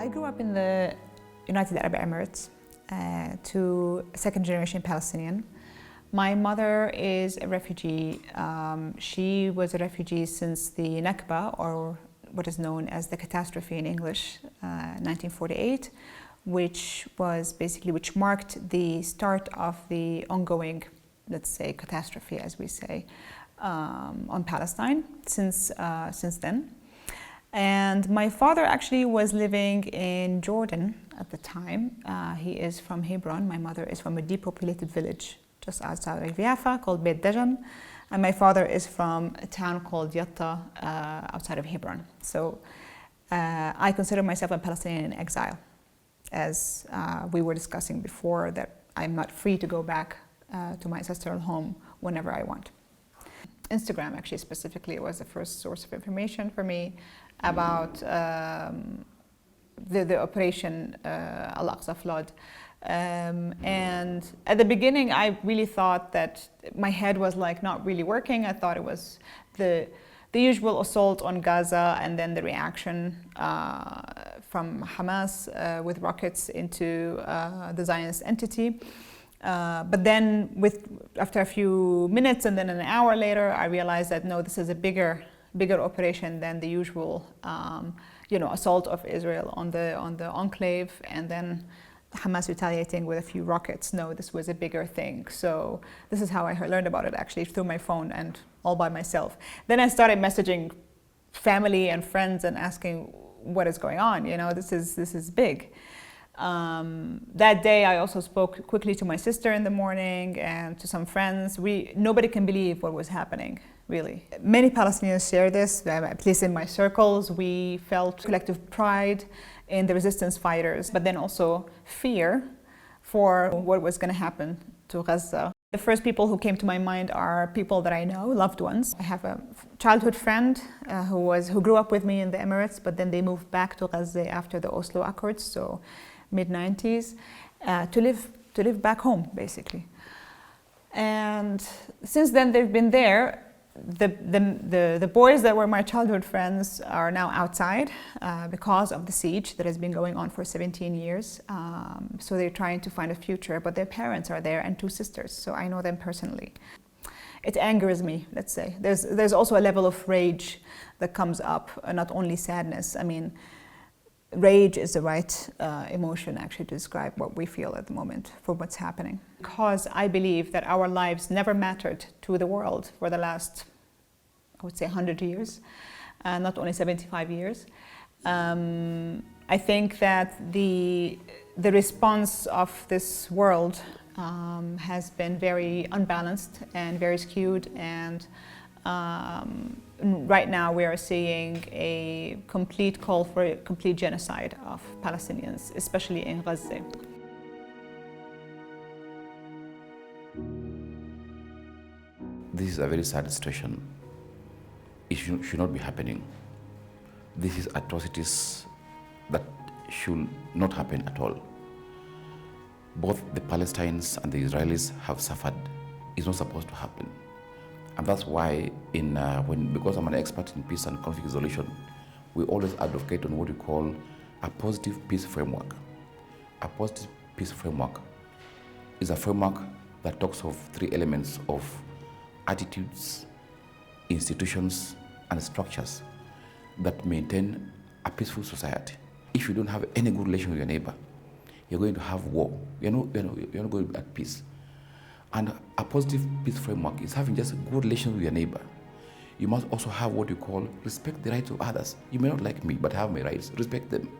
I grew up in the United Arab Emirates, to second generation Palestinian. My mother is a refugee. She was a refugee since the Nakba, or what is known as the catastrophe in English, 1948, which marked the start of the ongoing, let's say, catastrophe, as we say, on Palestine since then. And my father actually was living in Jordan at the time. He is from Hebron. My mother is from a depopulated village just outside of Yafa called Beit Dajan. And my father is from a town called Yatta outside of Hebron. So I consider myself a Palestinian in exile, as we were discussing before, that I'm not free to go back to my ancestral home whenever I want. Instagram actually specifically was the first source of information for me about the operation Al-Aqsa flood. And at the beginning I really thought that my head was like not really working. I thought it was the usual assault on Gaza and then the reaction from Hamas with rockets into the Zionist entity. But then after a few minutes and then an hour later, I realized that no, this is a bigger operation than the usual assault of Israel on the enclave and then Hamas retaliating with a few rockets. No, this was a bigger thing. So this is how I learned about it, actually, through my phone and all by myself. Then I started messaging family and friends and asking what is going on. This is big. That day I also spoke quickly to my sister in the morning and to some friends. Nobody can believe what was happening, really. Many Palestinians share this, at least in my circles. We felt collective pride in the resistance fighters, but then also fear for what was going to happen to Gaza. The first people who came to my mind are people that I know, loved ones. I have a childhood friend who grew up with me in the Emirates, but then they moved back to Gaza after the Oslo Accords, so mid-90s, to live back home, basically. And since then they've been there. The boys that were my childhood friends are now outside because of the siege that has been going on for 17 years. So they're trying to find a future, but their parents are there and two sisters, so I know them personally. It angers me, let's say. There's also a level of rage that comes up, not only sadness. I mean, rage is the right emotion actually to describe what we feel at the moment for what's happening. Because I believe that our lives never mattered to the world for the last, I would say, 100 years, not only 75 years. I think that the response of this world has been very unbalanced and very skewed, and right now we are seeing a complete call for a complete genocide of Palestinians, especially in Gaza. This is a very sad situation. It should not be happening. This is atrocities that should not happen at all. Both the Palestinians and the Israelis have suffered. It's not supposed to happen. And that's why, because I'm an expert in peace and conflict resolution, we always advocate on what we call a positive peace framework. A positive peace framework is a framework that talks of three elements of attitudes, institutions, and structures that maintain a peaceful society. If you don't have any good relation with your neighbor, you're going to have war. You're not going to be at peace. And a positive peace framework is having just a good relation with your neighbor. You must also have what you call respect the rights of others. You may not like me, but have my rights. Respect them.